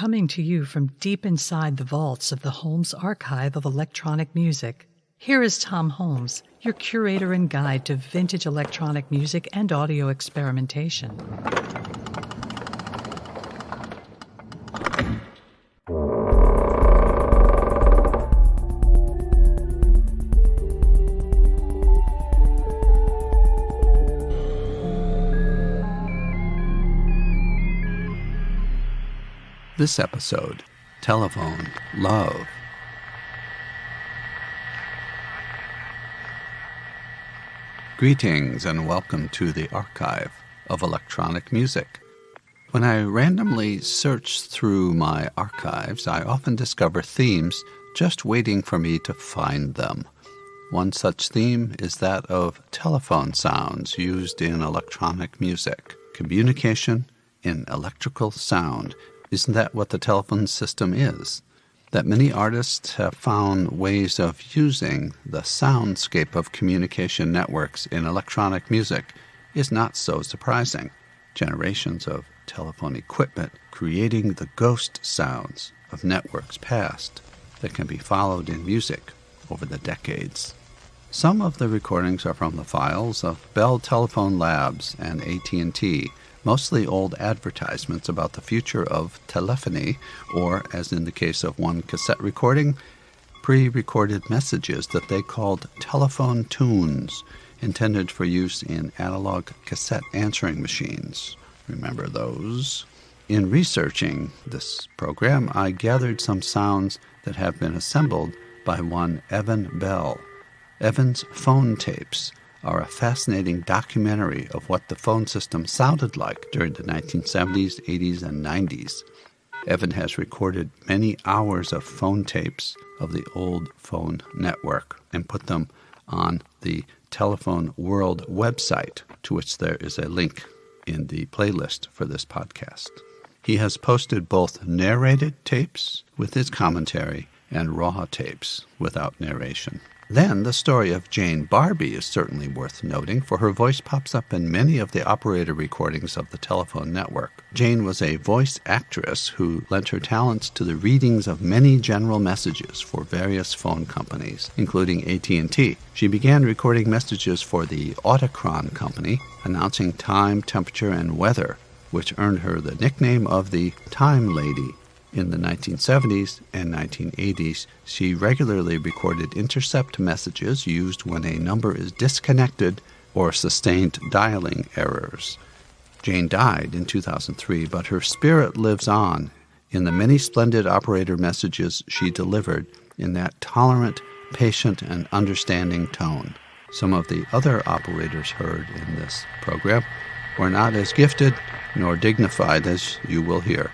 coming to you from deep inside the vaults of the Holmes Archive of Electronic Music. Here is Thom Holmes, your curator and guide to vintage electronic music and audio experimentation. This episode, Telephone Love. Greetings and welcome to the Archive of Electronic Music. When I randomly search through my archives, I often discover themes just waiting for me to find them. One such theme is that of telephone sounds used in electronic music. Communication in electrical sound. Isn't that what the telephone system is? That many artists have found ways of using the soundscape of communication networks in electronic music is not so surprising. Generations of telephone equipment creating the ghost sounds of networks past that can be followed in music over the decades. Some of the recordings are from the files of Bell Telephone Labs and AT&T, mostly old advertisements about the future of telephony, or, as in the case of one cassette recording, pre-recorded messages that they called telephone tunes, intended for use in analog cassette answering machines. Remember those? In researching this program, I gathered some sounds that have been assembled by one Evan Bell. Evan's phone tapes are a fascinating documentary of what the phone system sounded like during the 1970s, 80s, and 90s. Evan has recorded many hours of phone tapes of the old phone network and put them on the Telephone World website, to which there is a link in the playlist for this podcast. He has posted both narrated tapes with his commentary and raw tapes without narration. Then, the story of Jane Barbe is certainly worth noting, for her voice pops up in many of the operator recordings of the telephone network. Jane was a voice actress who lent her talents to the readings of many general messages for various phone companies, including AT&T. She began recording messages for the Autochron company, announcing time, temperature, and weather, which earned her the nickname of the Time Lady. In the 1970s and 1980s, she regularly recorded intercept messages used when a number is disconnected or sustained dialing errors. Jane died in 2003, but her spirit lives on in the many splendid operator messages she delivered in that tolerant, patient, and understanding tone. Some of the other operators heard in this program were not as gifted nor dignified as you will hear.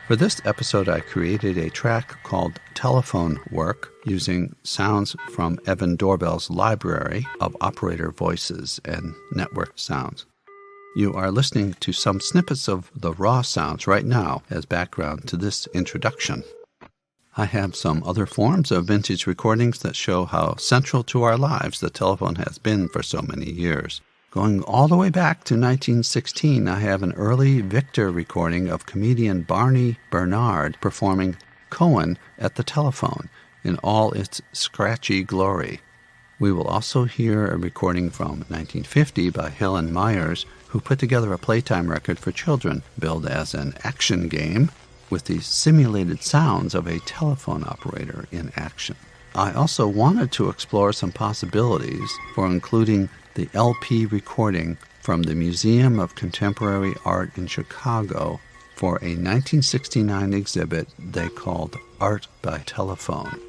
For this episode, I created a track called Telephone Work using sounds from Evan Doorbell's library of operator voices and network sounds. You are listening to some snippets of the raw sounds right now as background to this introduction. I have some other forms of vintage recordings that show how central to our lives the telephone has been for so many years. Going all the way back to 1916, I have an early Victor recording of comedian Barney Bernard performing Cohen at the telephone in all its scratchy glory. We will also hear a recording from 1950 by Helen Myers, who put together a playtime record for children billed as an action game with the simulated sounds of a telephone operator in action. I also wanted to explore some possibilities for including the LP recording from the Museum of Contemporary Art in Chicago for a 1969 exhibit they called Art by Telephone.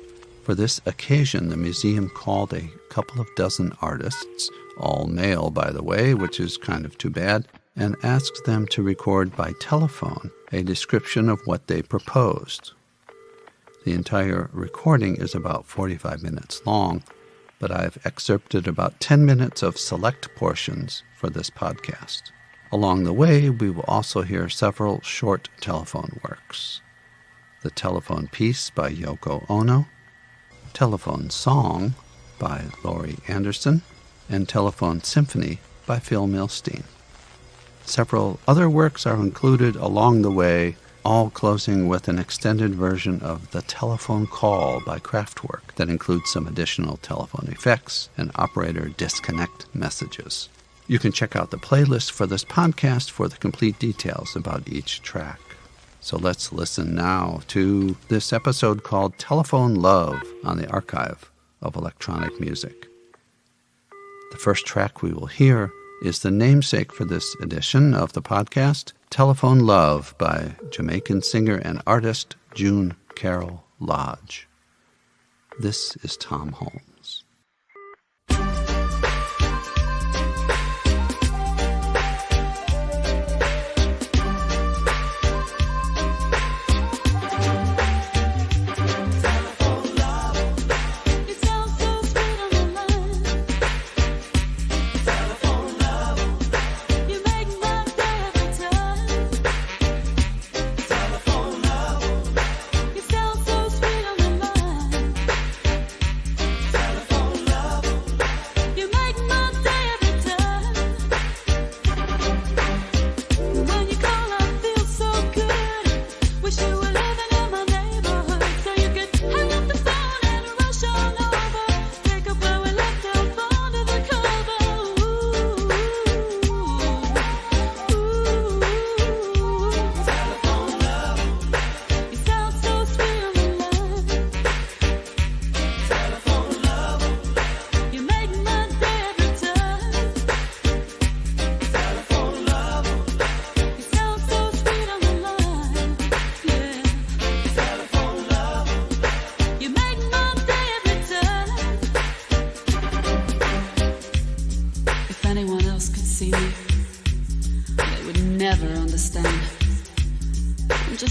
For this occasion, the museum called a couple of dozen artists, all male by the way, which is kind of too bad, and asked them to record by telephone a description of what they proposed. The entire recording is about 45 minutes long, but I've excerpted about 10 minutes of select portions for this podcast. Along the way, we will also hear several short telephone works. The Telephone Piece by Yoko Ono, Telephone Song by Laurie Anderson, and Telephone Symphony by Phil Milstein. Several other works are included along the way all closing with an extended version of The Telephone Call by Kraftwerk that includes some additional telephone effects and operator disconnect messages. You can check out the playlist for this podcast for the complete details about each track. So let's listen now to this episode called Telephone Love on the Archive of Electronic Music. The first track we will hear is the namesake for this edition of the podcast, Telephone Love by Jamaican singer and artist June Carol Lodge. This is Thom Holmes.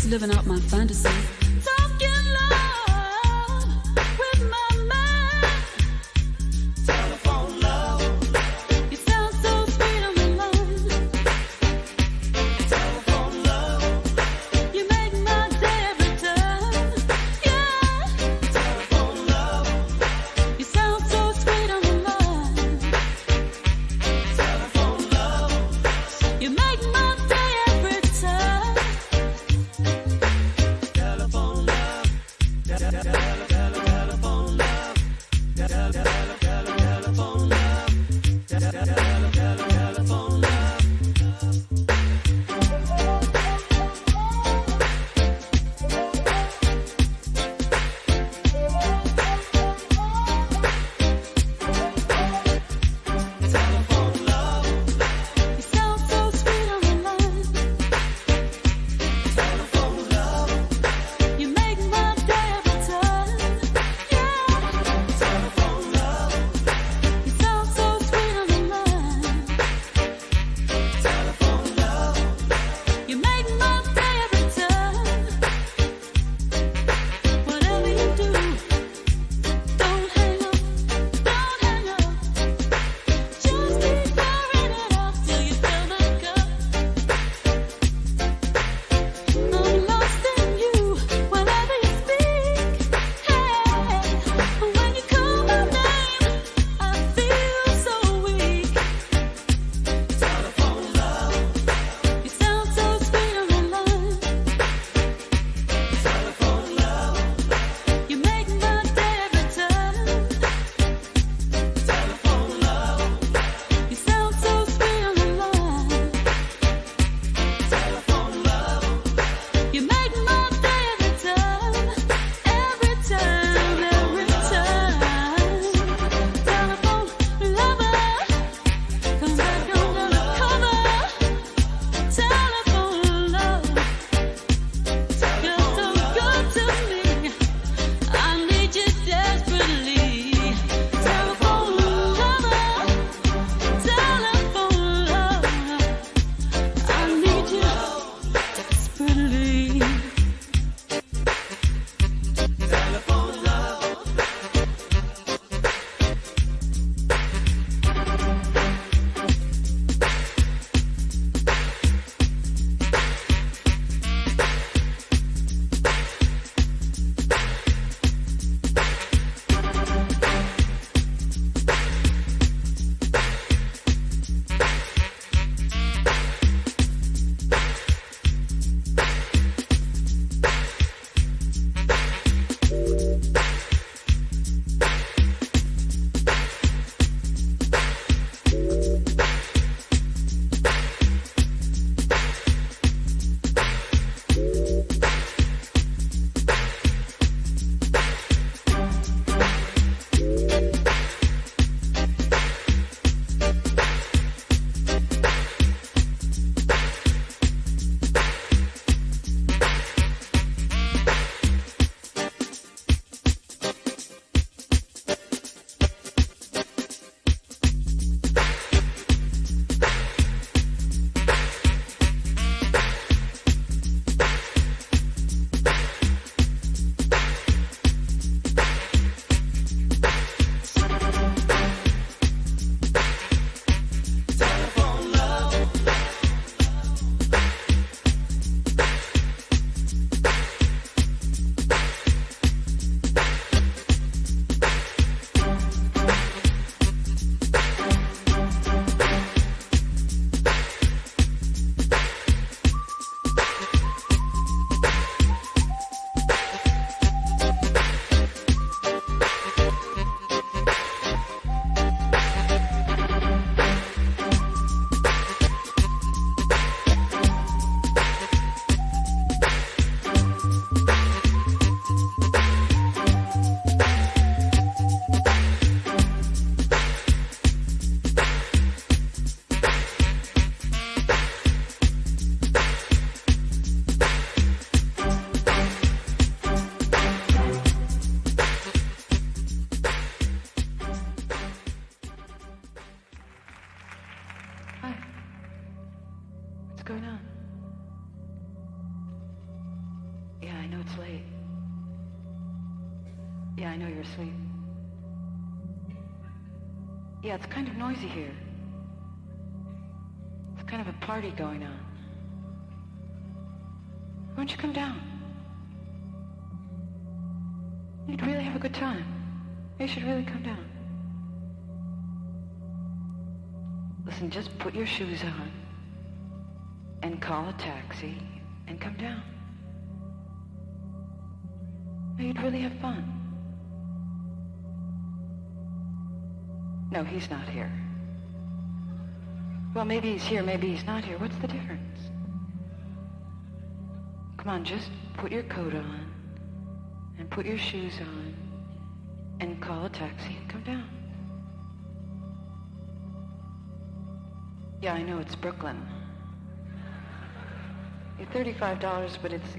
Living out my fantasy. Talking love with my mind. Telephone love. You sound so sweet on the line. Telephone love. You make my day every time. Yeah. Telephone love. You sound so sweet on the line. Telephone love. You make my day every time. Telephone Yeah, I know you're asleep. Yeah, it's kind of noisy here. It's kind of a party going on. Why don't you come down? You'd really have a good time. You should really come down. Listen, just put your shoes on and call a taxi and come down. You'd really have fun. No, he's not here. Well, maybe he's here, maybe he's not here. What's the difference? Come on, just put your coat on and put your shoes on and call a taxi and come down. Yeah, I know it's Brooklyn. It's $35, but it's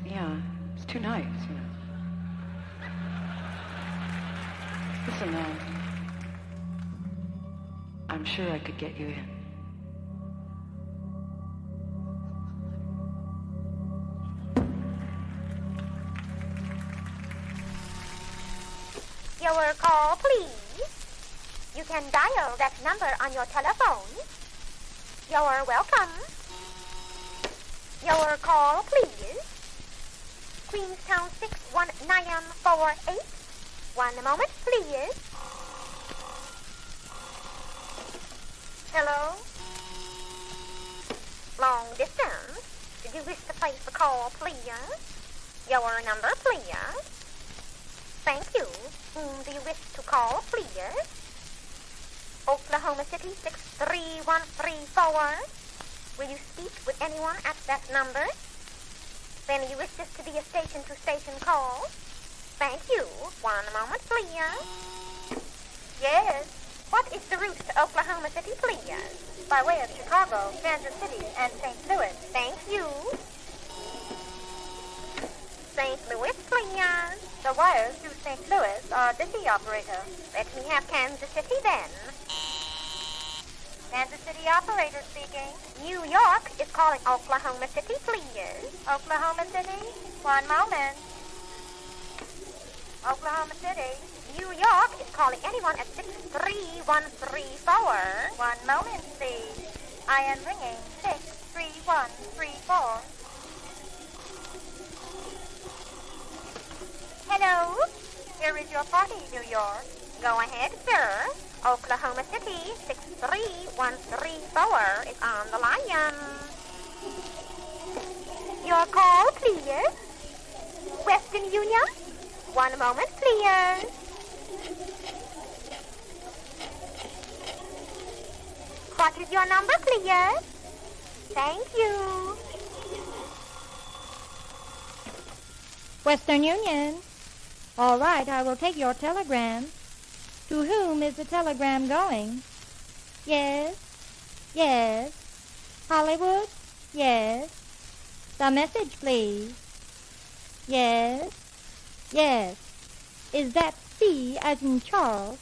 2 nights, you know. Listen, I'm sure I could get you in. Your call, please. You can dial that number on your telephone. You're welcome. Your call, please. Queenstown 61948. One moment, please. Hello? Long distance. Did you wish to place the call, please? Your number, please. Thank you. Whom do you wish to call, please? Oklahoma City 63134. Will you speak with anyone at that number? Then you wish this to be a station-to-station call? Thank you. One moment, please. Yes. What is the route to Oklahoma City, please? By way of Chicago, Kansas City, and St. Louis. Thank you. St. Louis, please. The wires to St. Louis are busy, operator. Let me have Kansas City then. Kansas City operator speaking. New York is calling Oklahoma City, please. Oklahoma City? One moment. Oklahoma City. New York is calling anyone at 63134. One moment, please. I am ringing 63134. Hello? Here is your party, New York. Go ahead, sir. Oklahoma City 63134 is on the line. Your call, please. Western Union? One moment, please. What is your number, please? Thank you. Western Union. All right, I will take your telegram. To whom is the telegram going? Yes. Yes. Hollywood? Yes. The message, please. Yes. Yes. Is that C as in Charles?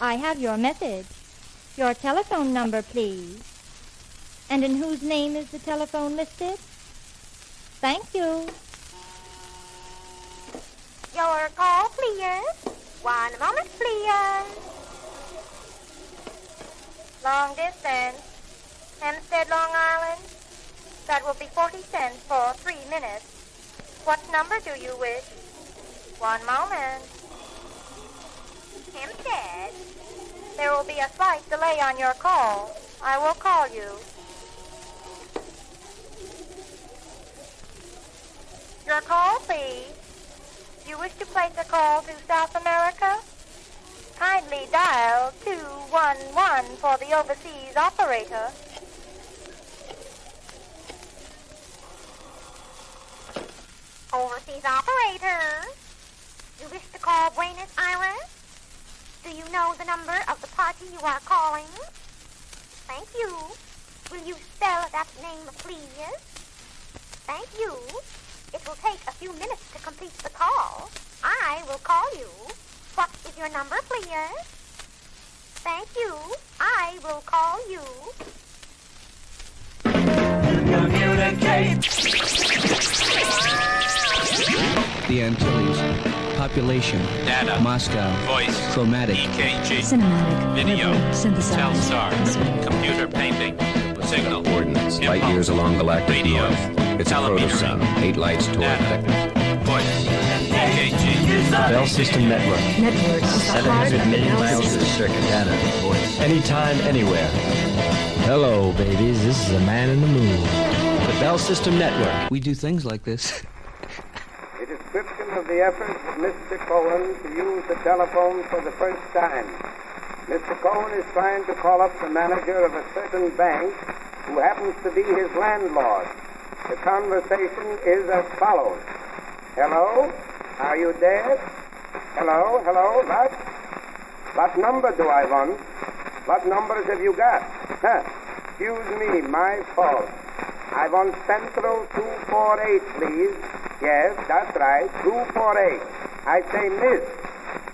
I have your message. Your telephone number, please. And in whose name is the telephone listed? Thank you. Your call, please. One moment, please. Long distance. Hempstead, Long Island. That will be 40 cents for 3 minutes. What number do you wish? One moment. Hempstead. There will be a slight delay on your call. I will call you. Your call, please. Do you wish to place a call to South America? Kindly dial 211 for the overseas operator. Overseas operator. You wish to call Buenos Aires? Do you know the number of the party you are calling? Thank you. Will you spell that name, please? Thank you. It will take a few minutes to complete the call. I will call you. What is your number, please? Thank you. I will call you. The Antilles. Population. Data. Moscow. Voice. Chromatic. EKG. Cinematic. Video. Liberal, synthesized. Telstar. Computer painting. Signal. Coordinates. Light Impulse. years along galactic Radio. north. It's a Telemetry. protosun. 8 lights toward Data. Vector. Voice. EKG. Bell System Network. Network. 700 million miles of circuit data. Voice. Anytime, anywhere. Hello, babies. This is the man in the moon. The Bell System Network. We do things like this. A description of the efforts of Mr. Cohen to use the telephone for the first time. Mr. Cohen is trying to call up the manager of a certain bank who happens to be his landlord. The conversation is as follows. Hello? Are you there? Hello? Hello? What number do I want? What numbers have you got? Excuse me, my fault. I want Central 248, please. Yes, that's right, 248. I say, miss,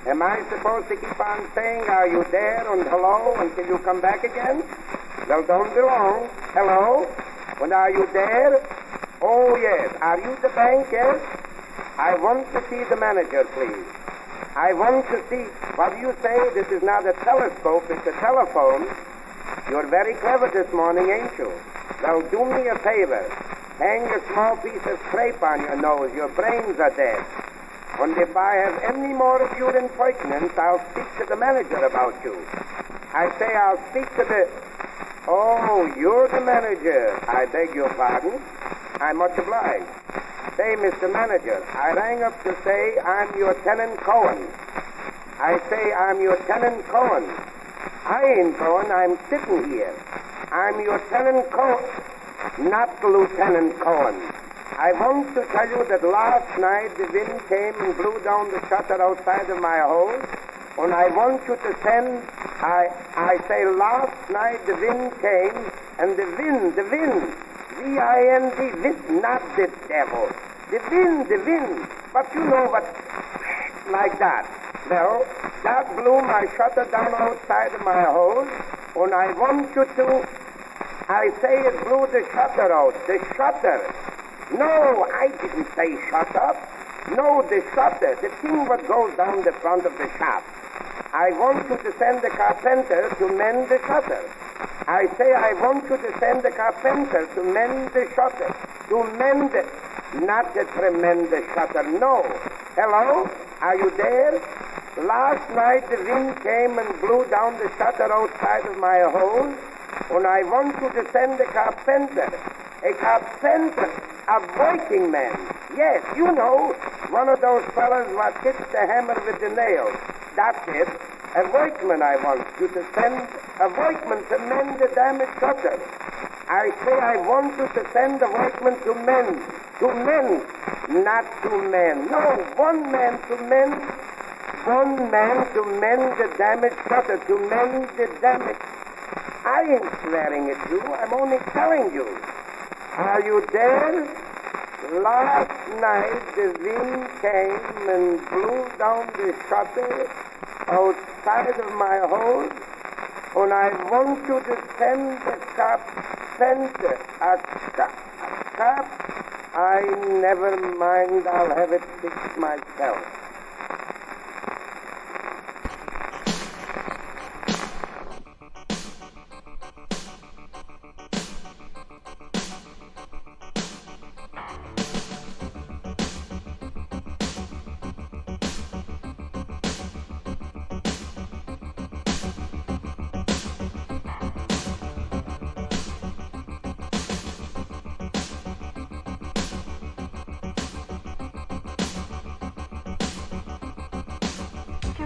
am I supposed to keep on saying, are you there and hello until you come back again? Well, don't be long. Hello? And are you there? Oh, yes. Are you the bank, yes? I want to see the manager, please. I want to see, what do you say? This is not a telescope, it's a telephone. You're very clever this morning, ain't you? Well, do me a favor. Hang a small piece of crepe on your nose. Your brains are dead. And if I have any more of your impertinence, I'll speak to the manager about you. I say I'll speak to the... Oh, you're the manager. I beg your pardon. I'm much obliged. Say, Mr. Manager, I rang up to say I'm your tenant Cohen. I say I'm your tenant Cohen. I ain't Cohen, I'm sitting here. I'm your tenant Cohen, not Lieutenant Cohen. I want to tell you that last night the wind came and blew down the shutter outside of my home, and I want you to send, I say last night the wind came, and the wind, V-I-N-D, this, not the devil. The wind, but you know what, like that. Well, that blew my shutter down outside of my hose, and I want you to, I say it blew the shutter out. The shutter. No, I didn't say shut up. No, the shutter, the thing what goes down the front of the shop. I want you to send the carpenter to mend the shutter. I say I want you to send the carpenter to mend the shutter. To mend it. Not a tremendous shutter, no. Hello? Are you there? Last night the wind came and blew down the shutter outside of my home, and I want you to send a carpenter. A carpenter, a working man. Yes, you know, one of those fellas what hits the hammer with the nail. That's it. A workman I want you to send, a workman to mend the damaged shutter. I say I want you to send a workman to mend, not to mend. No, one man to mend the damaged shutter, to mend the damage. I ain't swearing at you, I'm only telling you. Are you there? Last night the wind came and blew down the shutter outside of my hose, and I want you to send the carpenter, I never mind, I'll have it fixed myself.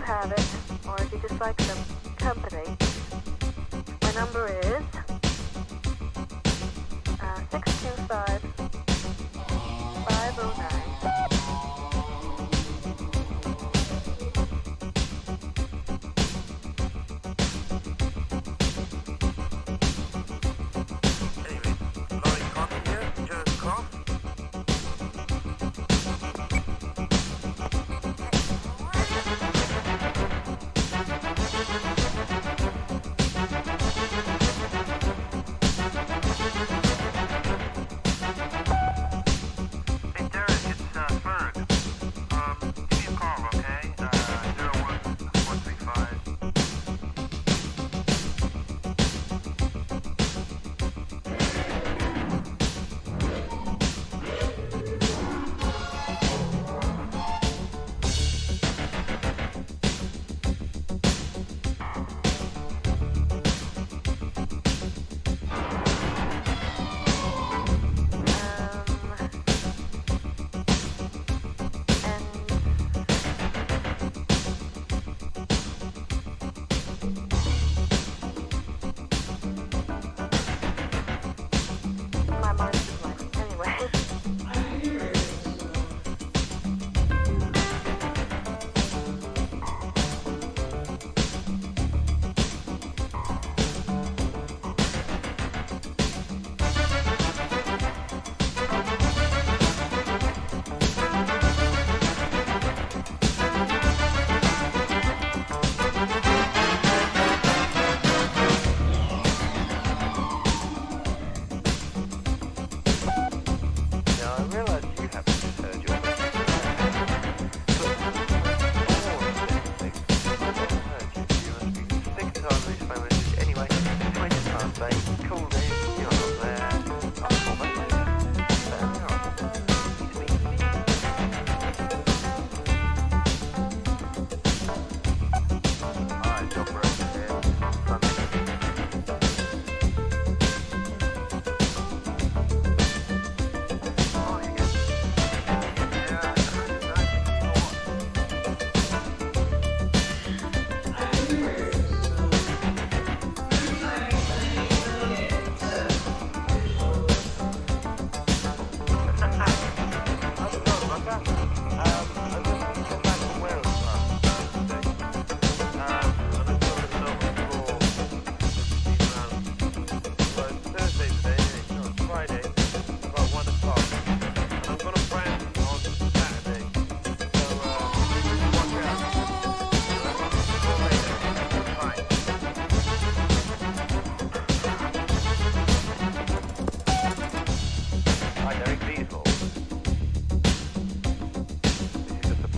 Have it, or if you just like some company, my number is 625-509. Laurie Cottle here, just call.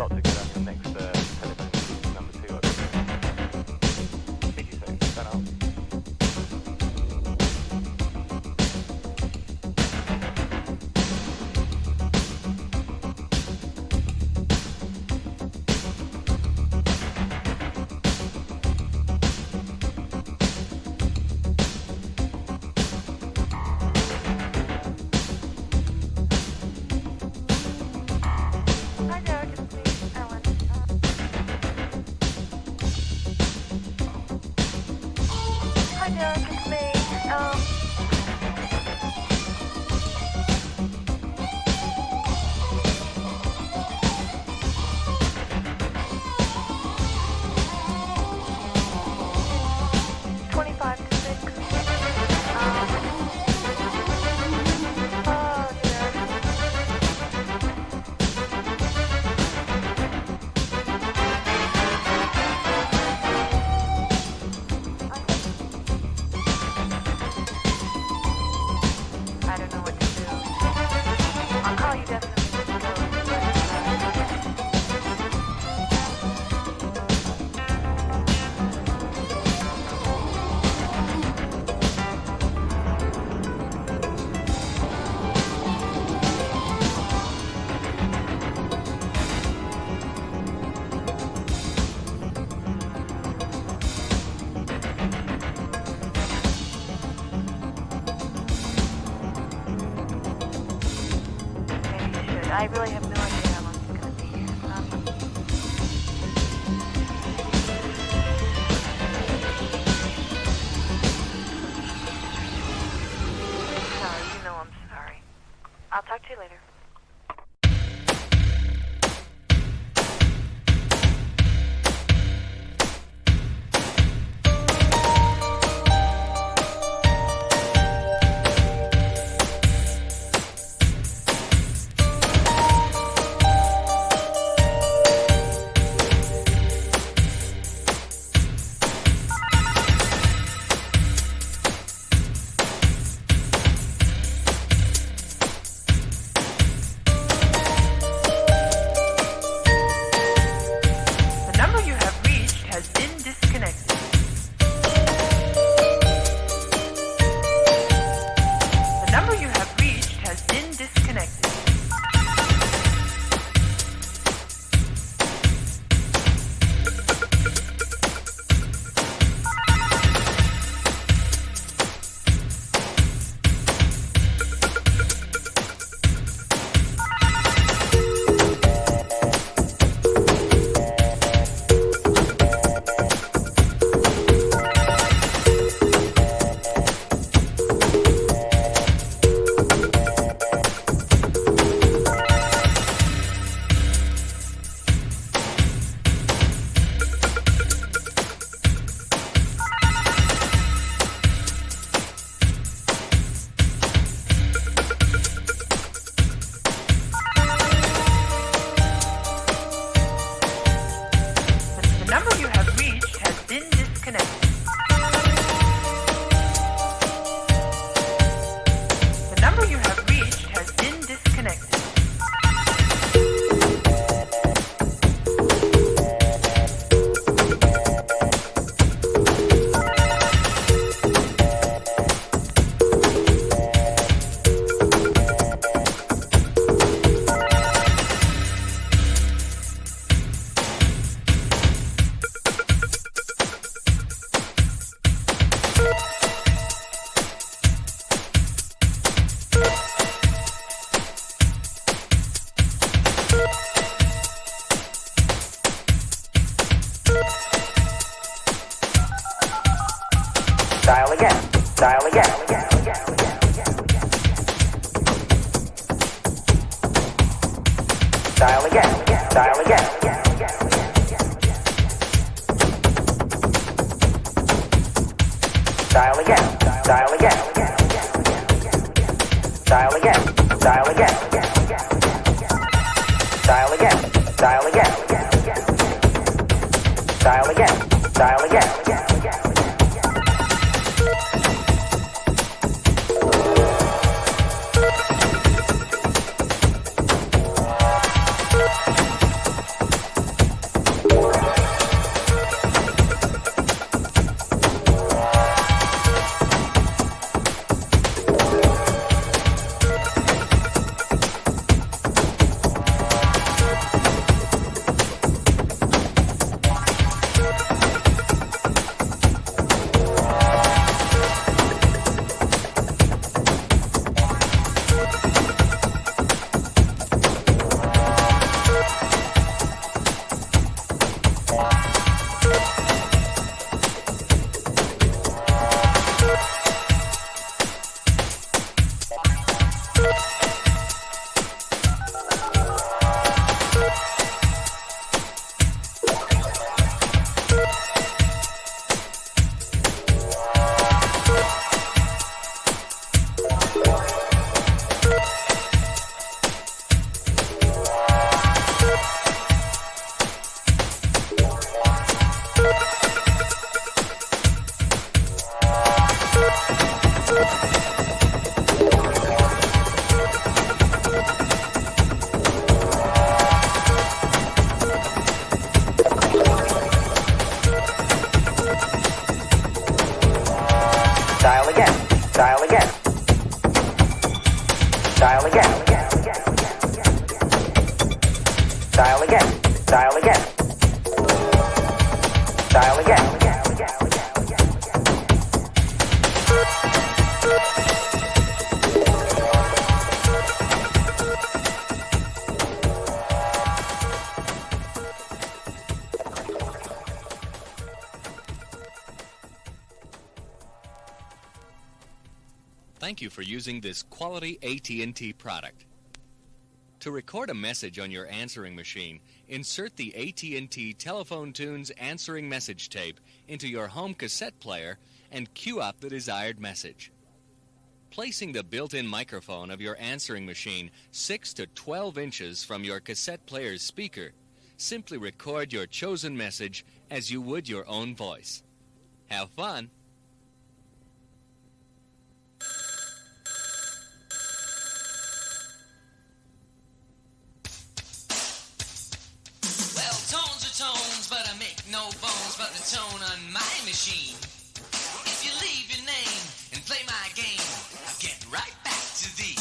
slot to get on the next telephone number 2. Speak to you soon. Turn out. Hi, Derek. It's me, Ellen. Hi, Derek. It's me. I don't know what to do. I'll call you definitely when maybe you should. I really have no idea how long it's going to be here. Sorry, you know I'm sorry. I'll talk to you later. The number you have reached has been disconnected. The number you have reached has been disconnected. The number you have reached has been disconnected. The number you have reached has been disconnected. Dial again. Dial again. Dial again. Dial again. Dial again. Dial again. Dial again. Dial again. Dial again. Dial again. Dial again. Dial again. Dial again. Dial again. Thank you for using this quality AT&T product. To record a message on your answering machine, insert the AT&T Telephone Tunes answering message tape into your home cassette player and cue up the desired message. Placing the built-in microphone of your answering machine 6 to 12 inches from your cassette player's speaker, simply record your chosen message as you would your own voice. Have fun! No bones but the tone on my machine. If you leave your name and play my game, I'll get right back to thee.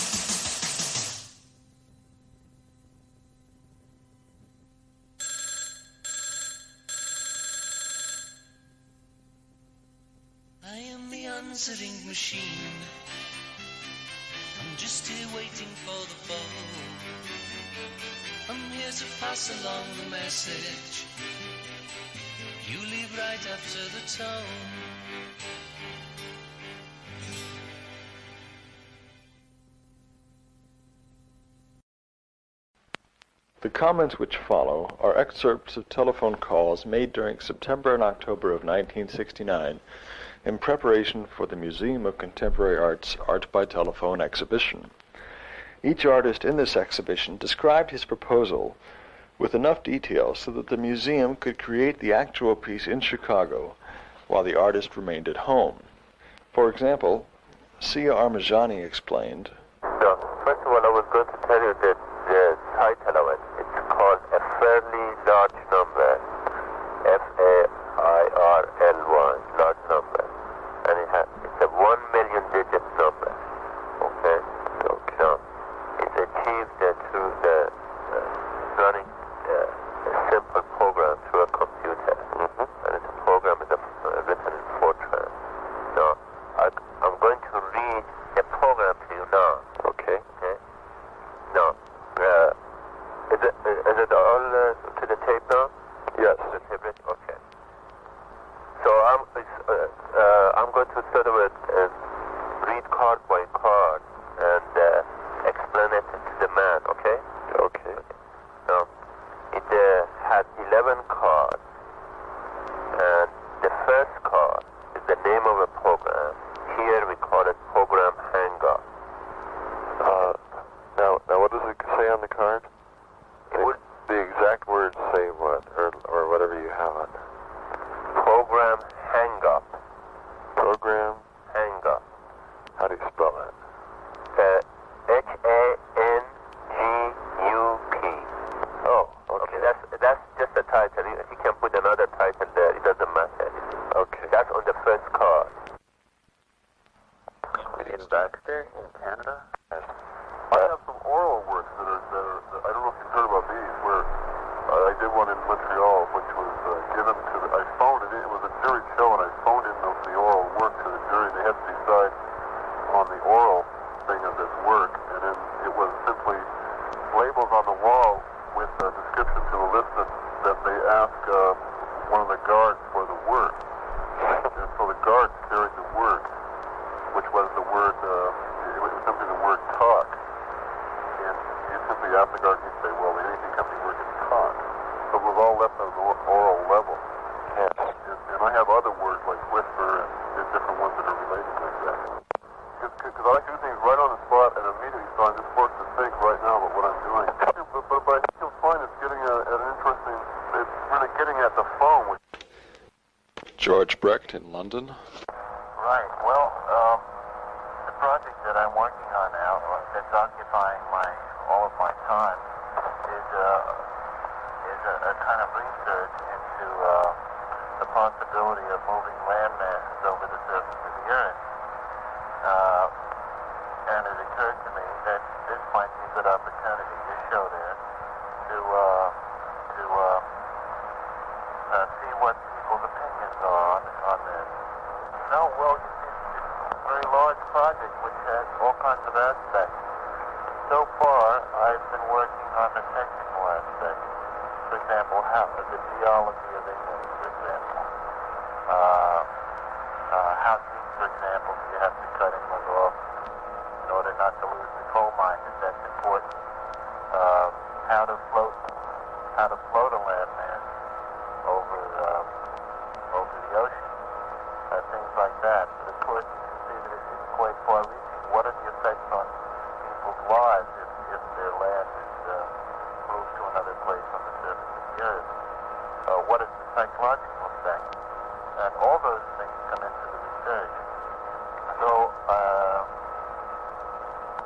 I am the answering machine. I'm just here waiting for the phone. I'm here to pass along the message. You leave right after the tone. The comments which follow are excerpts of telephone calls made during September and October of 1969 in preparation for the Museum of Contemporary Art's Art by Telephone exhibition. Each artist in this exhibition described his proposal with enough detail so that the museum could create the actual piece in Chicago while the artist remained at home. For example, Sia Armajani explained, So, first of all, I was going to tell you that the title of it, it's called A Fairly Large Number, F-A-I-R-L-Y, large number, and it's a 1 million digit number, okay? So, it's achieved through the running a simple program through a computer, and the program is written in Fortran. Now, I'm going to read the program to you now. Okay. Now, is it all to the tape now? Yes. To the tape ready? Okay. So I'm going to sort of read card by card and explain it to the man. Okay. Okay. Now, it had 11 cards, and the first card is the name of a program. Here we call it Program Hang Up. Now what does it say on the card? The exact words say what, or whatever you have on it. Program Hang Up. Program Hang Up. How do you spell that? H-A-N-G-U-P. Oh, okay. That's just the title. He can put another title there. It doesn't matter. Okay. That's on the first card. In Baxter, in Canada? Yes. I have some oral works that are I don't know if you've heard about these, where I did one in Montreal, which was given to I phoned it in. It was a jury show, and I phoned in the oral work to the jury. They had to decide on the oral thing of this work, and then it was simply labels on the wall with a description to a list that they asked one of the guards for the word. And so the guards carried the word, which was the word, it was simply the word talk. And you simply ask the guard, and you'd say, well, the anything company word is talk. So it was all left on the oral level. Yes. And I have other words like whisper and different ones that are related like that. Because I like to do things right on the spot and immediately, so I'm just forced to think right now about what I'm doing. But I think you'll find it's getting at an interesting, it's really getting at the phone. George Brecht in London. Right. Well, the project that I'm working on now, that's occupying all of my time, is a kind of research into the possibility of moving land masses over the surface of the Earth. And it occurred to me that this might be a good opportunity to show there to kinds of aspects. So far, I've been working on the technical aspect. For example, the geology of England, for example. How deep, for example, do you have to cut inland off in order not to lose the coal mine, if that's important. How to float a landmass over the ocean. Things like that. But of course, you can see that it's quite far-reaching. What are the effects on people's lives if their land is moved to another place on the surface of the earth? What is the psychological effect? And all those things come into the research.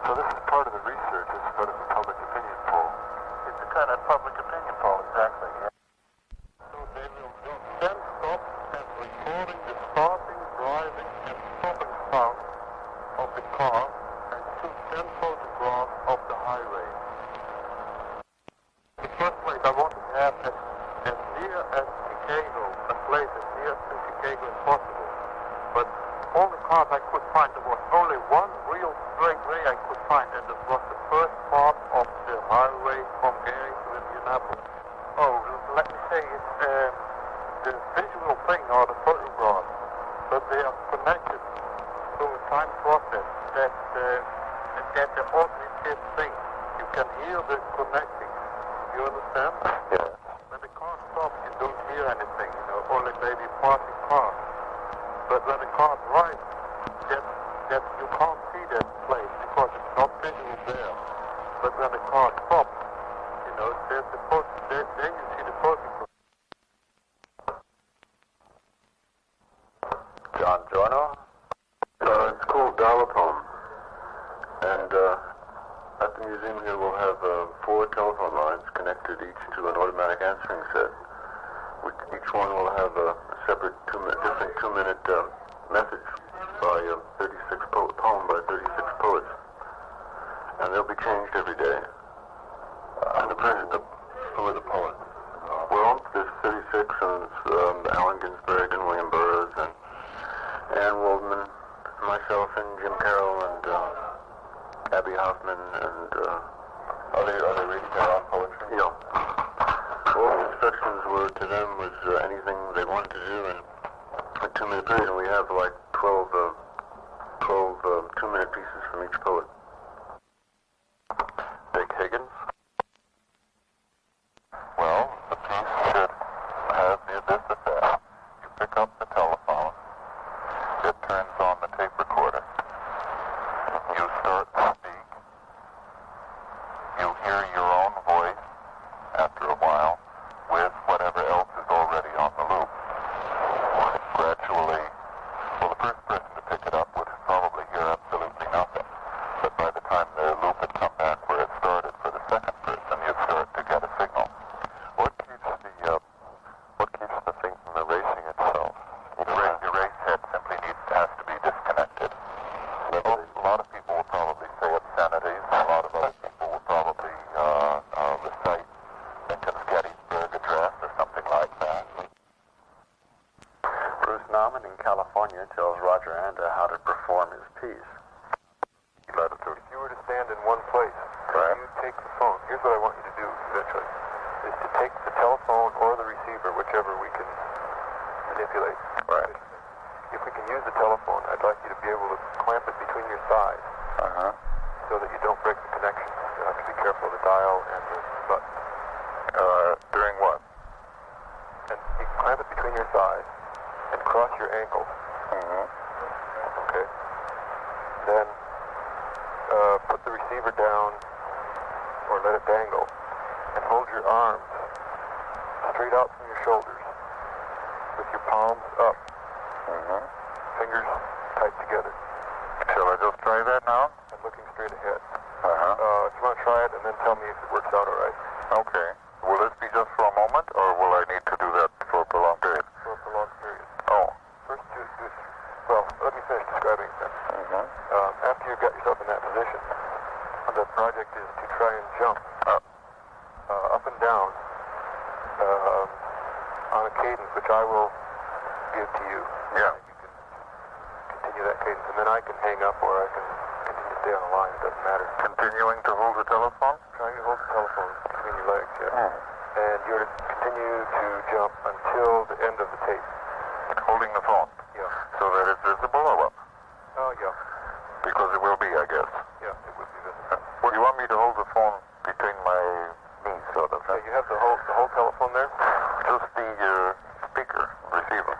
So this is part of the research. It's part of the public opinion poll. It's a kind of public opinion poll, exactly. Yeah. So they will then stop and recording the starting, driving, and stopping sound of the car and shoot 10 photographs of the highway. In the first place, I wanted to have as near as Chicago, a place as near to Chicago as possible. But all the cars I could find, there was only one real straight way I could find, and it was the first part of the highway from Gary to Indianapolis. Oh, let me say, it's the visual thing are the photographs, but they are connected to a time process that the cognitive thing. You can hear the connecting. You understand? Yeah. When the car stops, you don't hear anything, only maybe passing cars. But when the car drives, that you can't see that place because it's not visual there. But when the car stops, there's then you see the photograph. Dzozornu? It's called Jolliffe. And at the museum here we'll have 4 telephone lines connected each to an automatic answering set. Each one will have a separate different 2-minute message by 36 poem by 36 poets. And they'll be changed every day. And who are the poets? Well, there's 36, and it's Allen Ginsberg and William Burroughs and Ann Waldman, myself and Jim Carroll and Abby Hoffman and are they reading their own poetry? Yeah. All the instructions were to them was anything they wanted to do in a 2-minute period, and we have like 12 2-minute pieces from each poet. Dick Higgins? Well, the piece should have this effect. You pick up the telephone, it turns on the tape recorder, you start to speak, you hear your own voice after a while with whatever else is already on the loop. Gradually, well, the first person to pick it up would probably hear absolutely nothing, but by the time the loop had come back where it started for the second person, you'd start to get a signal. What keeps the thing from erasing itself? The erase head simply has to be disconnected. A lot of people will probably say obscenities, and a lot of other people will probably recite Lincoln's Gettysburg Address or something like that. Bruce Nauman in California tells Roger Anda how to perform his piece. If you were to stand in one place, you take the phone. Here's what I want you to do eventually, is to take the telephone or the receiver, whichever we can manipulate. Right. If we can use the telephone, I'd like you to be able to clamp it between your thighs so that you don't break the connection. You have to be careful of the dial and the button. During what? And you clamp it between your thighs and cross your ankles. Okay. Then put the receiver down or let it dangle and hold your arms straight out from your shoulders with your palms up. Fingers tight together. Shall I just try that now? And looking straight ahead. If you want to try it and then tell me if it works out all right. Okay. Will this be just for a moment or will I need to do that for a prolonged period? For a prolonged period. Oh. First do well, let me finish describing it then. After you've got yourself in that position, the project is to try and jump up and down on a cadence which I will give to you. Yeah. You can continue that cadence, and then I can hang up or I can continue stay on the line. It doesn't matter. Continuing to hold the telephone? Trying to hold the telephone between your legs, yeah. And you're to continue to jump until the end of the tape. Holding the phone? Yeah. So that it's visible or what? Oh, yeah. Because it will be, I guess. Yeah, it will be visible. Well, you want me to hold the phone between my knees, sort of? Yeah, you have the whole telephone there? Just the speaker, receiver.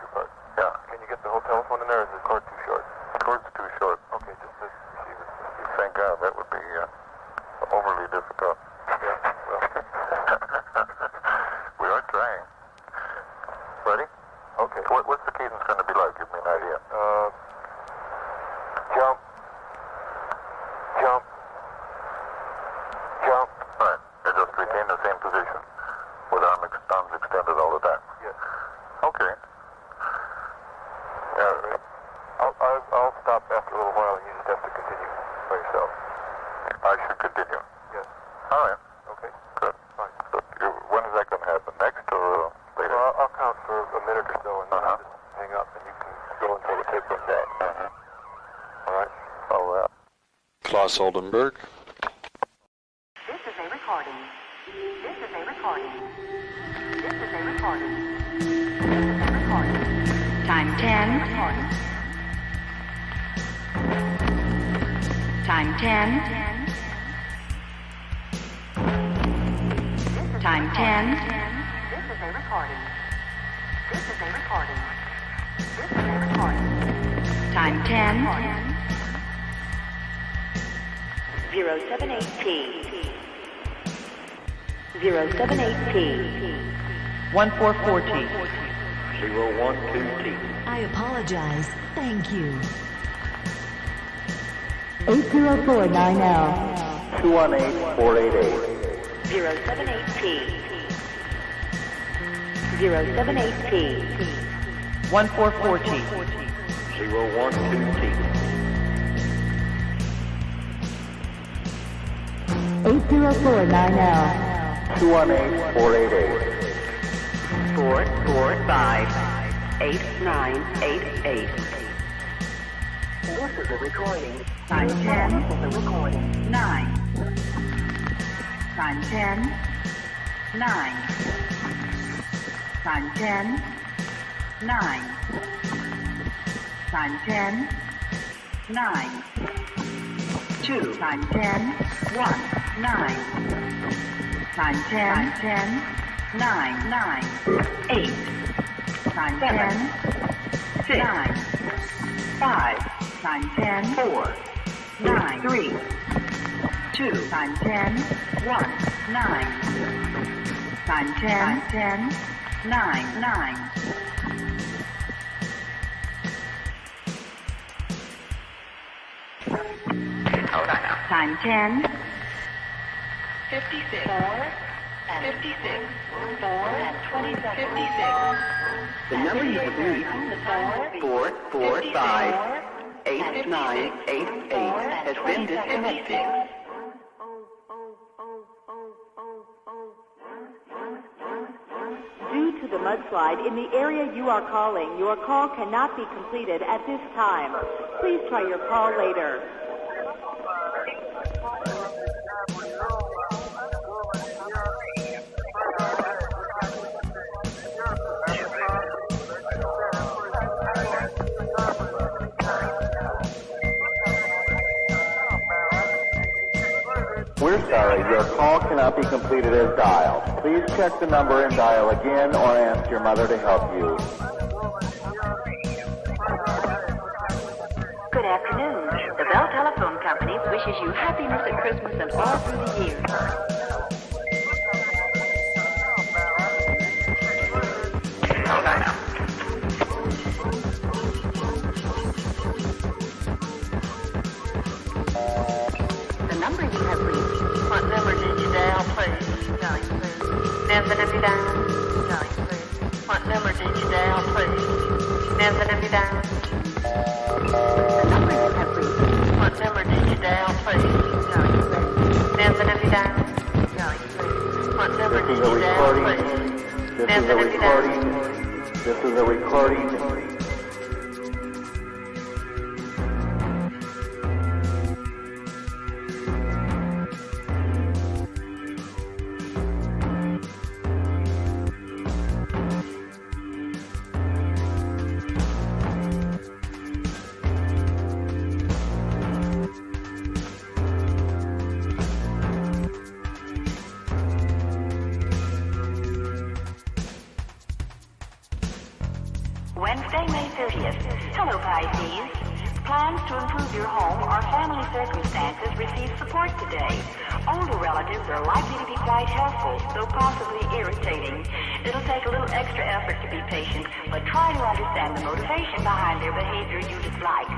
Yeah. Can you get the whole telephone in there, or is the cord too short? The cord's too short. Okay, just the receiver. Thank God, that would be overly difficult. Yeah, well. We are trying. Ready? Okay. What's the cadence going to be like? Give me an idea. Jump. Jump. Jump. All right. And just retain the same position with arms extended all the time. Yes. Okay. Yeah. Ready? I'll stop after a little while, and you just have to continue by yourself. I should continue. Yes. All right. Okay. Good. Fine. So, when is that going to happen? Next or later? Well, I'll count for a minute or so, and then I'll just hang up, and you can go until the tape runs out. All right. All right. Klaus Oldenburg. This is a recording. This is a recording. This is a recording. This is a recording. Time 10. Recording. Time 10. Time 10. This is a recording. This is a recording. This is a recording. Time 10. 078P. 078P. 1440. 012T. I apologize. Thank you. 8049L. 218488. 078P. 078P. 1440. 012T. 8049L. 218488. 445-8988. This is a recording. Time 10. This is a recording. 9. Time 10. 9. Time 10. 9. Time 10. 9. 2. Time 10. 1. 9. Time 10. 10. 9. 9. 8. Time 10. 6. 9. 5. Time 10. 4. 9. 3. 2. Time 10. 1. 9. Time 10. 10. 9. 9. Time 10. 56. 4 and 56. 4 and 27. 56. The number you have reached, 445-8988, has been disconnected. Due to the mudslide in the area you are calling, your call cannot be completed at this time. Please try your call later. We're sorry, your call cannot be completed as dialed. Please check the number and dial again or ask your mother to help you. Good afternoon. The Bell Telephone Company wishes you happiness at Christmas and all through the year. The number you have reached. What number did you dial, please? Dialing, please. Never did you dial? Dialing, please. What number did you dial, please? Never did you dial? The number you have reached. What number did you dial, please? Dialing, please. Never did you dial? Dialing, please. What number did you dial, please? Never did you dial? This is a recording. Wednesday, May 30th. Hello, Pisces. Plans to improve your home or family circumstances receive support today. Older relatives are likely to be quite helpful, though possibly irritating. It'll take a little extra effort to be patient, but try to understand the motivation behind their behavior you dislike.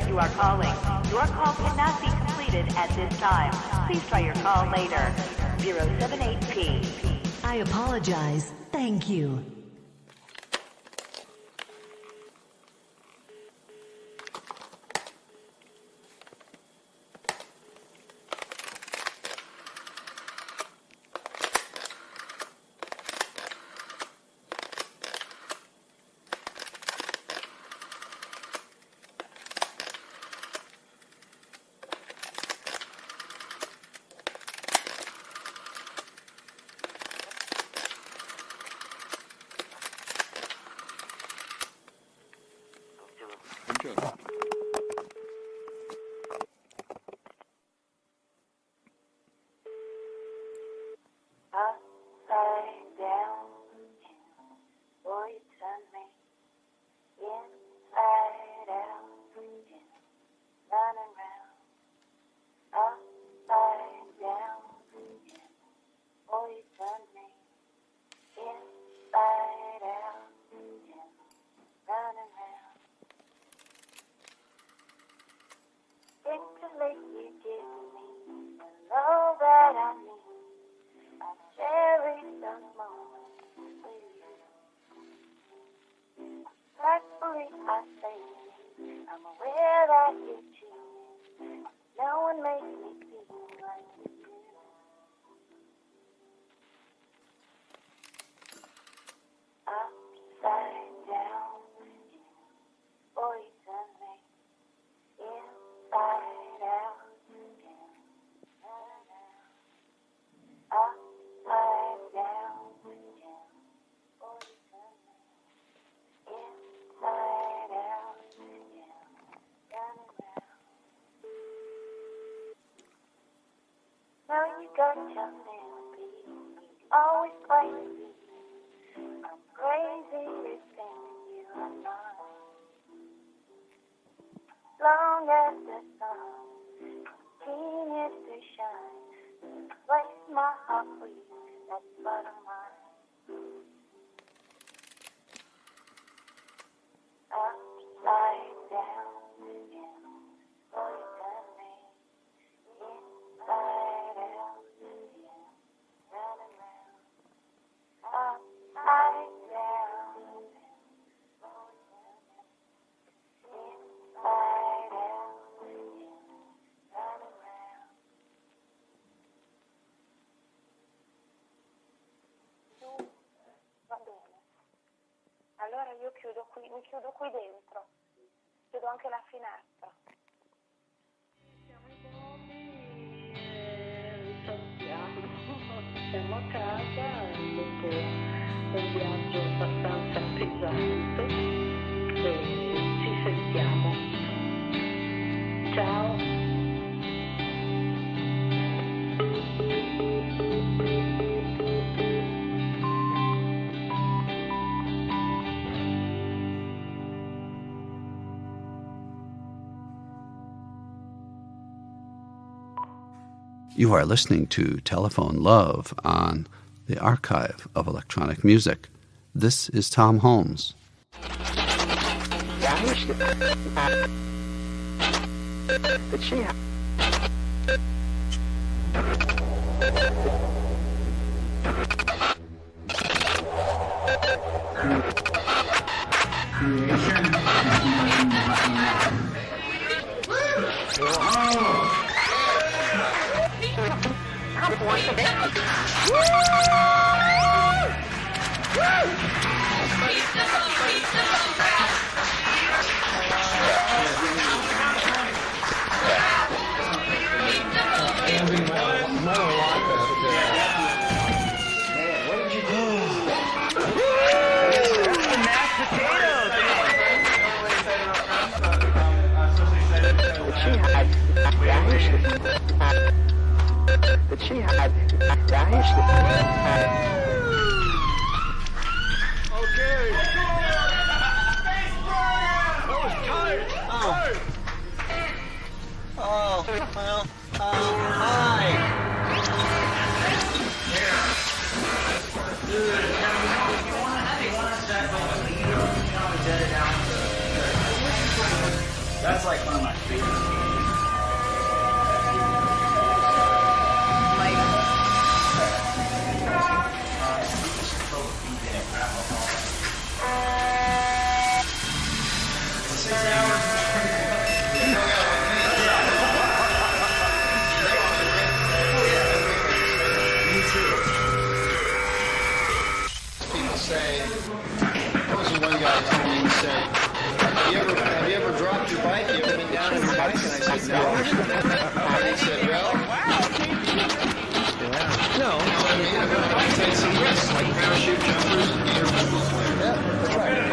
You are calling. Your call cannot be completed at this time. Please try your call later. 078P. I apologize. Thank you. Got your melody, always play with me. I'm crazy with thinking you are mine. Long as the sun continues to shine, place my heart for you, that's bottom line. Upside down, poison me, inside out. Va bene. Allora io chiudo qui, mi chiudo qui dentro. Chiudo anche la finestra. Siamo a casa dopo un viaggio abbastanza pesante e ci sentiamo. Ciao. You are listening to Telephone Love on the Archive of Electronic Music. This is Thom Holmes. Woo! That's like one of my favorite People say, there was one guy told me, he said, have you ever dropped your bike? You ever been down on your bike? And I said, no. And he said, well, no. I mean, I've taken some risks, like parachute jumpers and air pistols. Yeah, that's right.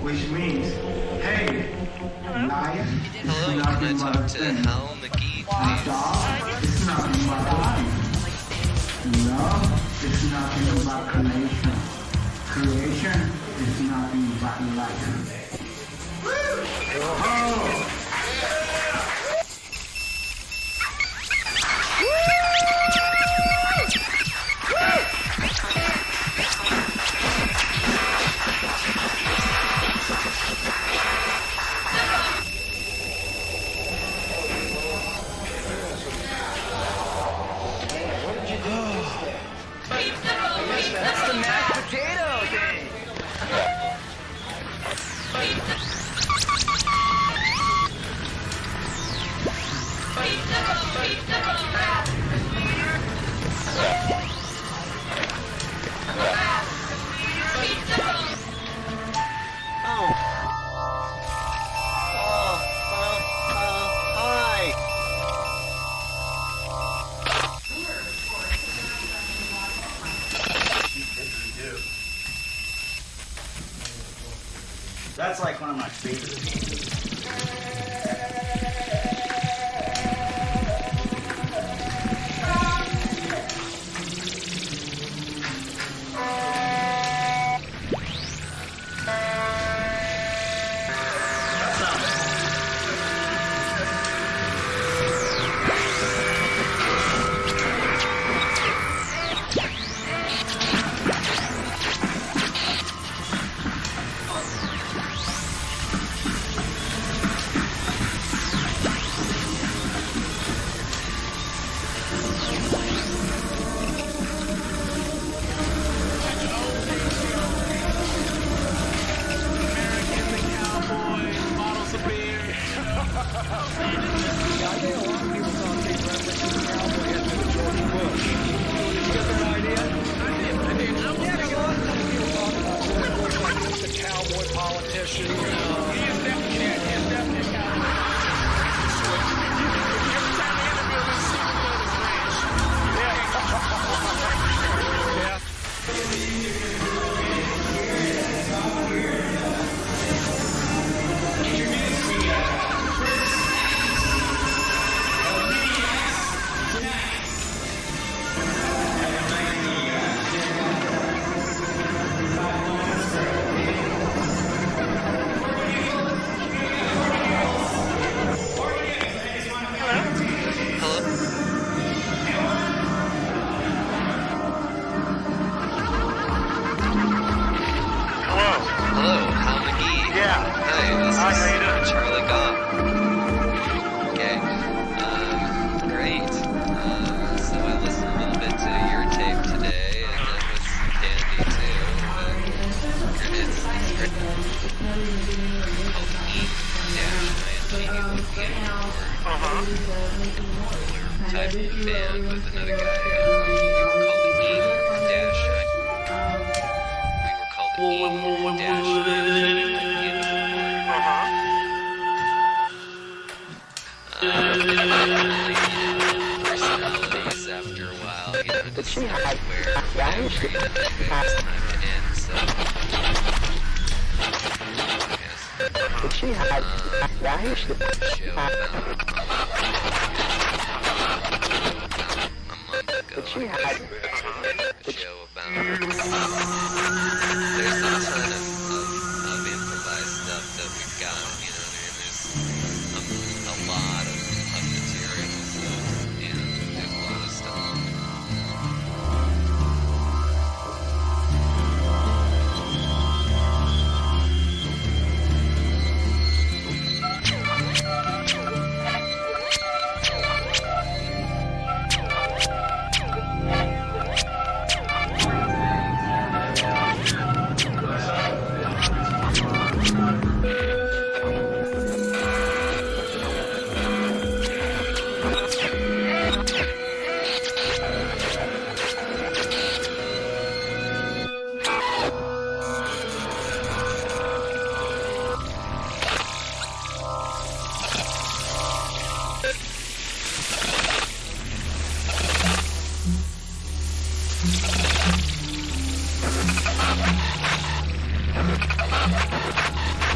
which means, hey, life is Hello, nothing can I but a talk to thing. Hal McGee, Dog is nothing but life. Love is nothing but creation. Creation is nothing but life. Oh! That's the mashed potato thing. That's like one of my favorite games.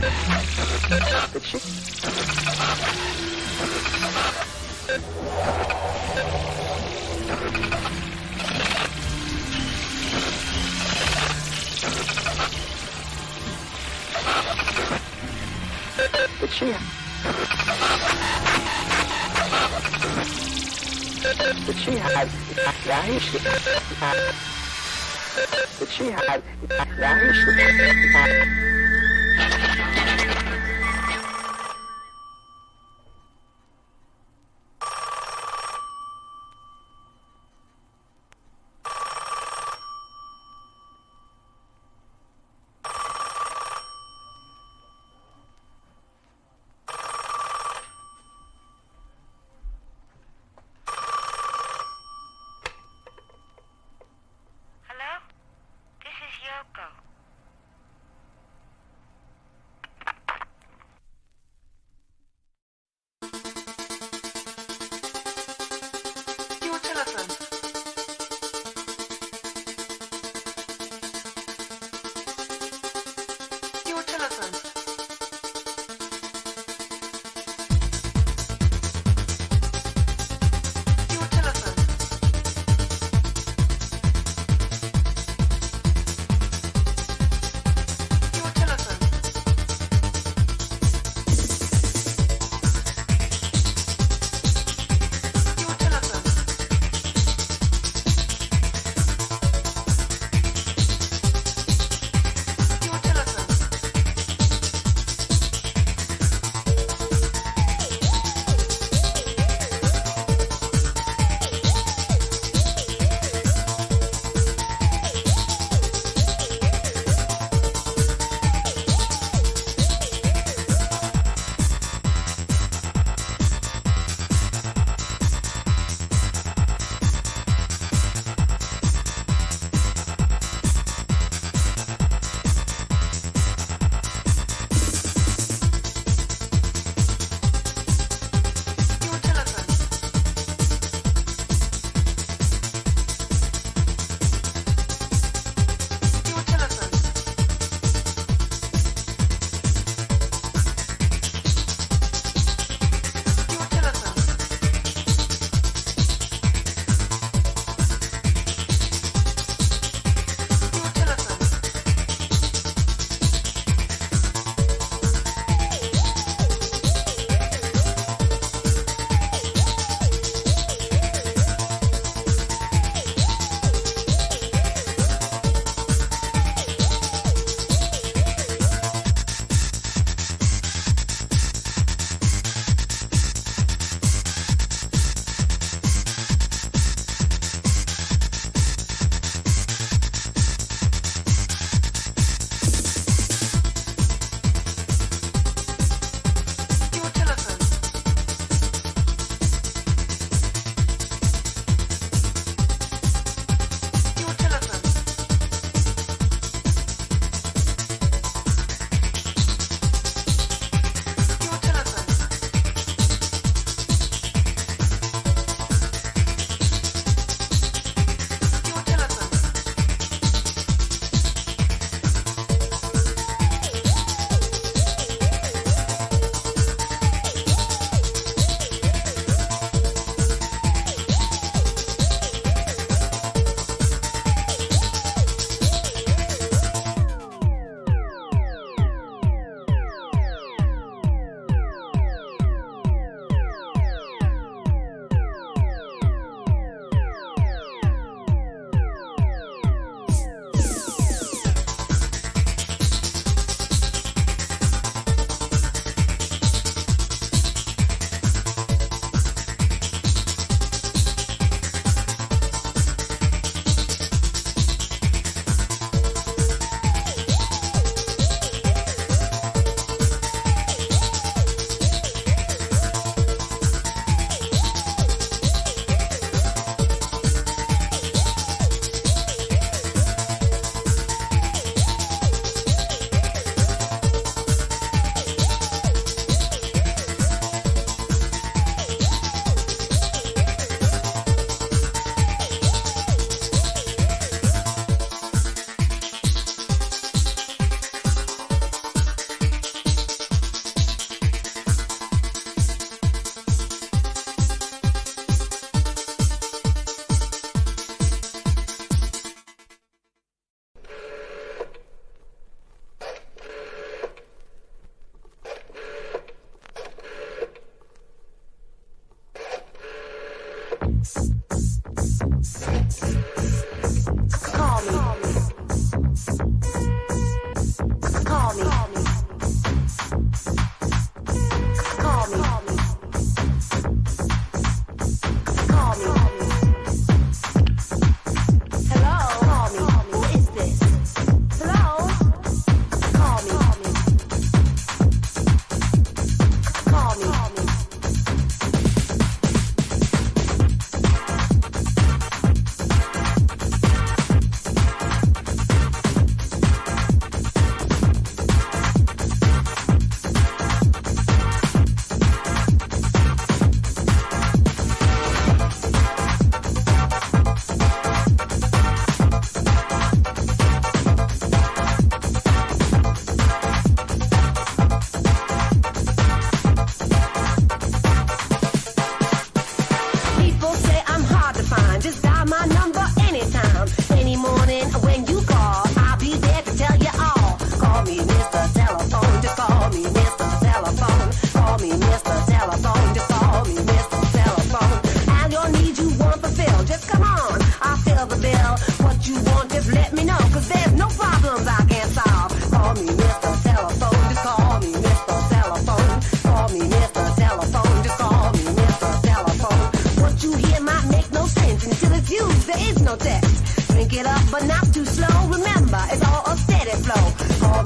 Did she? Did she? Did she have? Did she have?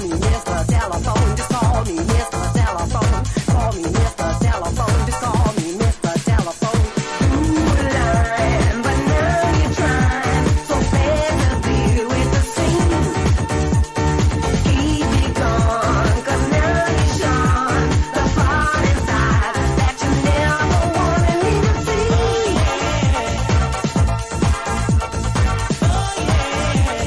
me Mr. Telephone. Just call me Mr. Telephone. Call me Mr. Telephone. Just call me Mr. Telephone. Ooh, line, but now you're trying so bad to deal with the scene. Keep it gone, 'cause now you're showing the part inside that you never wanted me to see. Oh yeah.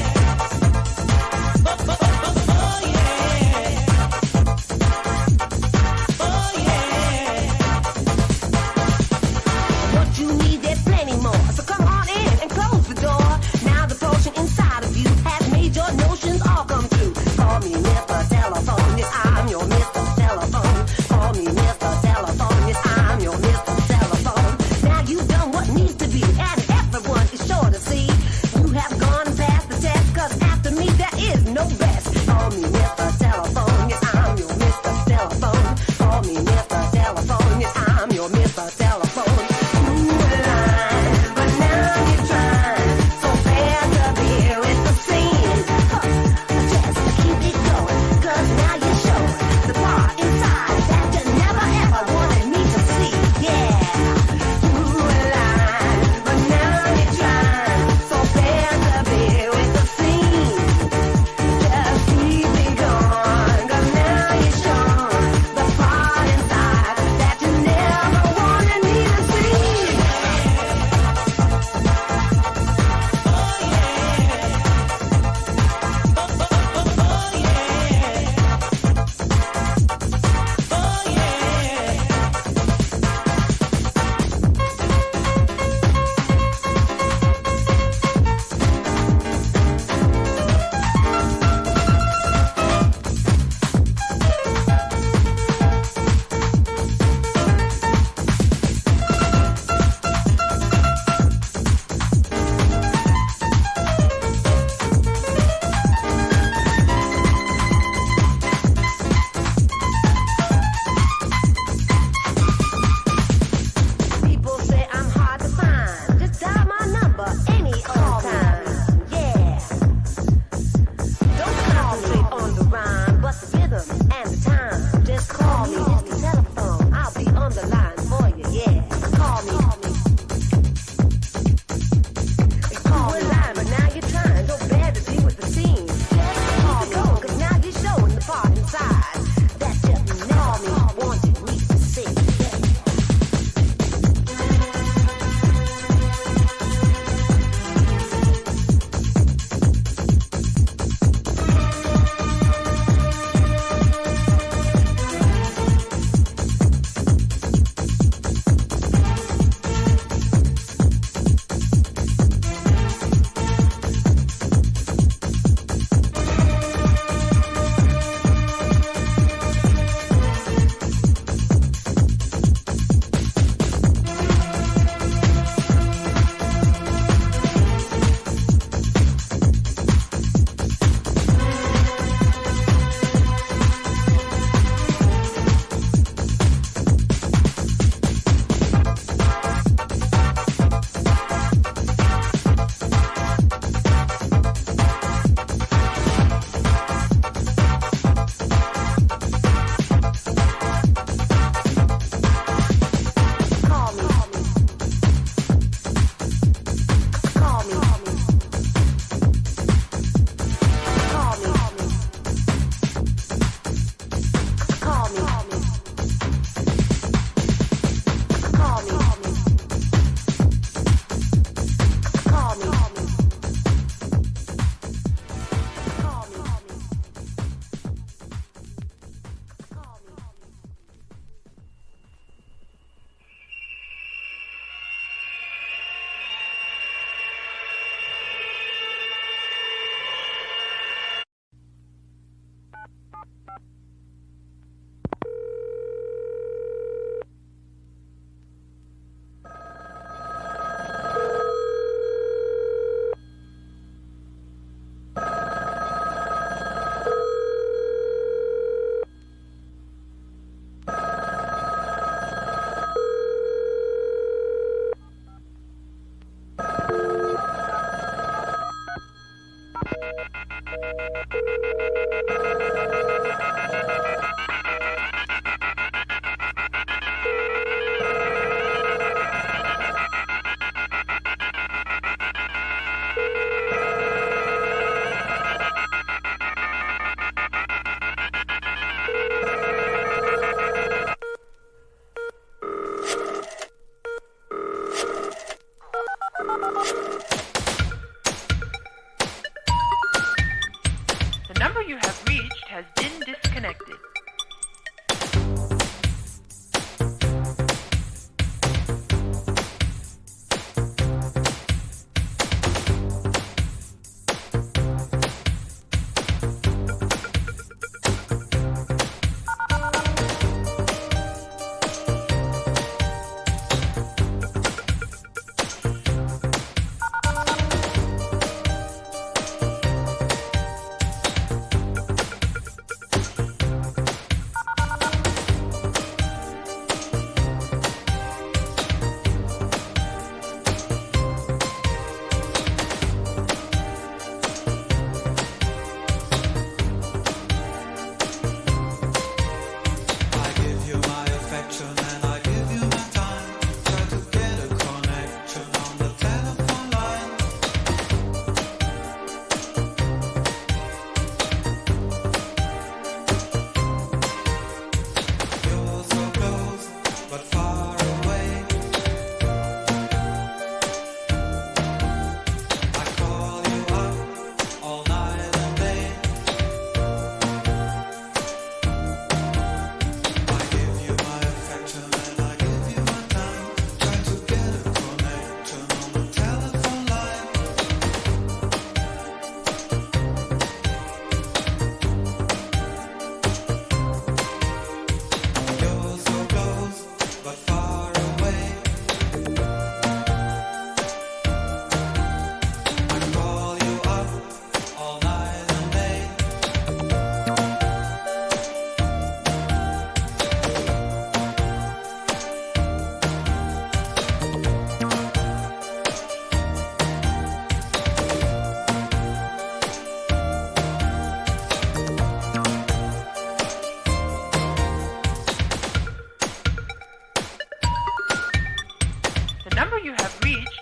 number you have reached has been disconnected.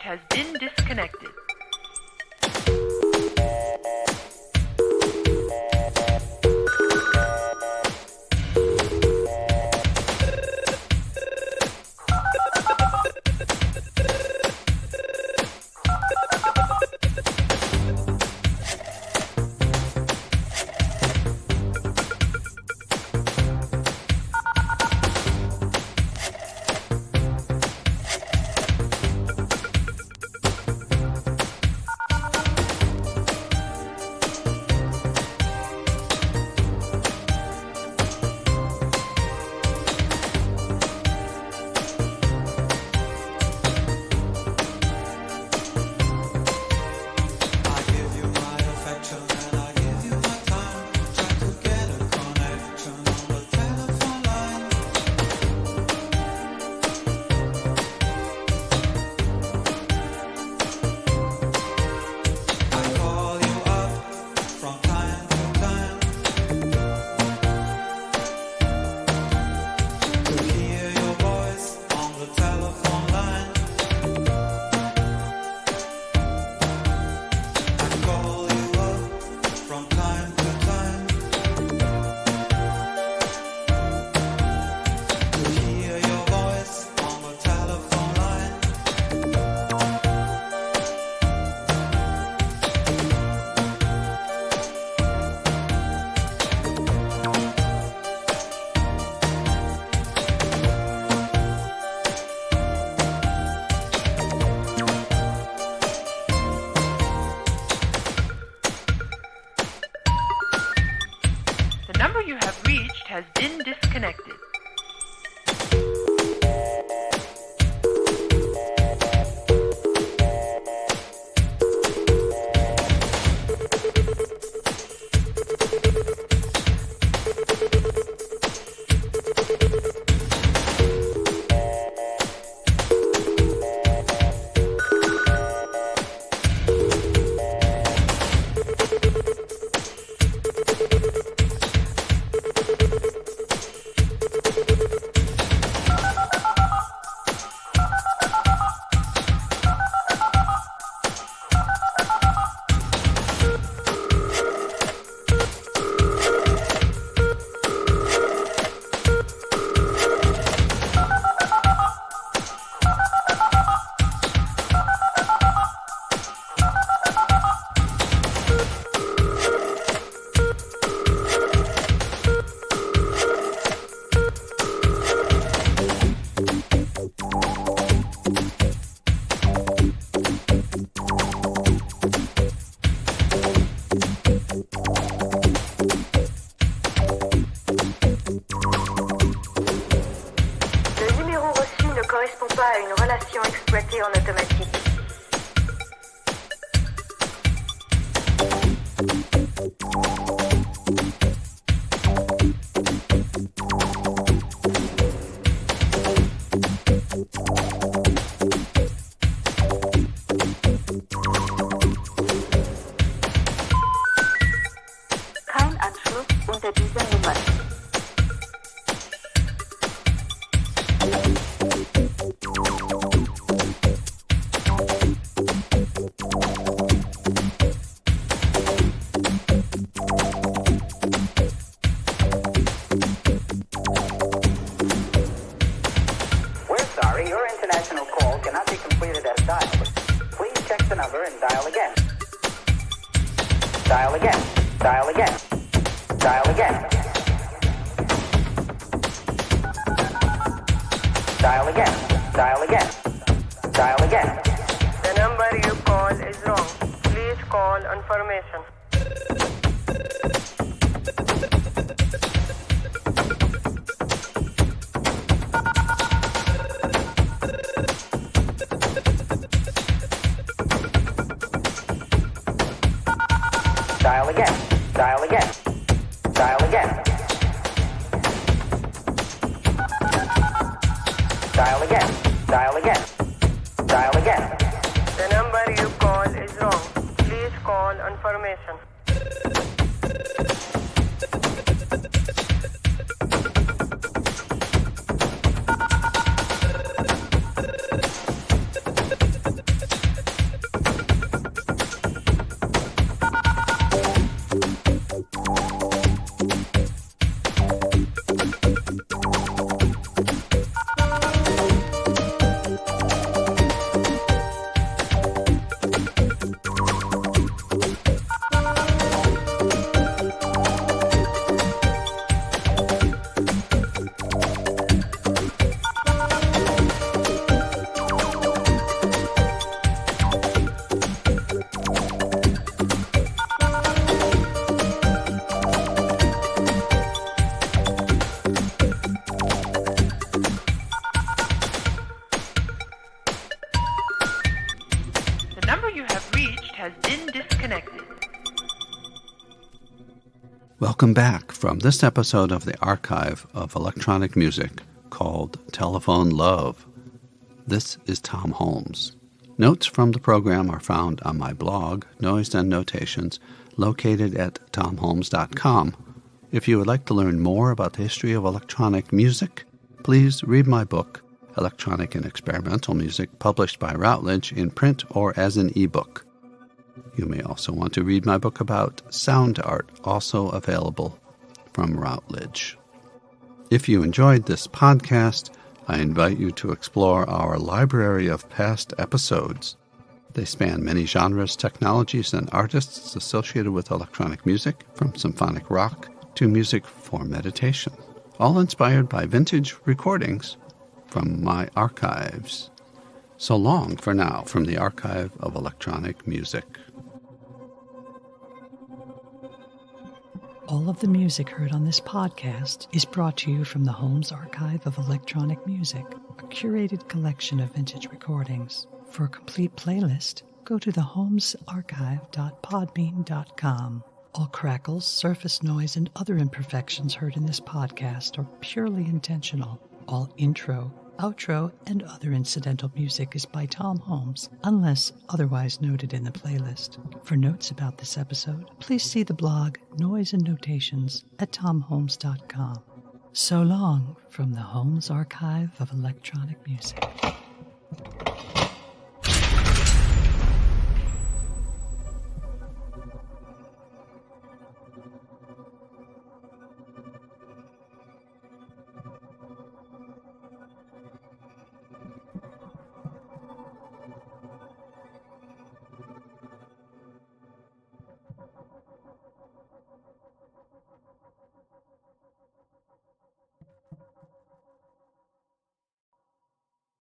has been disconnected. information exploitée en automatique. Kein Anschluss unter dieser Nummer. We're sorry, your international call cannot be completed as dialed. Please check the number and dial again. Dial again. Dial again. Dial again. Dial again. Dial again. Dial again. The number you call is wrong. Please call information. Dial again. Dial again. Dial again. Dial again. Dial again. Dial again. The number you call is wrong. Please call information. The number you have reached has been disconnected. Welcome back from this episode of the Archive of Electronic Music called Telephone Love. This is Thom Holmes. Notes from the program are found on my blog, Noise and Notations, located at thomholmes.com. If you would like to learn more about the history of electronic music, please read my book, Electronic and Experimental Music, published by Routledge in print or as an ebook. You may also want to read my book about sound art, also available from Routledge. If you enjoyed this podcast, I invite you to explore our library of past episodes. They span many genres, technologies, and artists associated with electronic music, from symphonic rock to music for meditation, all inspired by vintage recordings from my archives. So long for now from the Archive of Electronic Music. All of the music heard on this podcast is brought to you from the Holmes Archive of Electronic Music, a curated collection of vintage recordings. For a complete playlist, go to thehomesarchive.podbean.com. All crackles, surface noise, and other imperfections heard in this podcast are purely intentional. All intro, outro, and other incidental music is by Thom Holmes, unless otherwise noted in the playlist. For notes about this episode, please see the blog Noise and Notations at thomholmes.com. So long from the Holmes Archive of Electronic Music.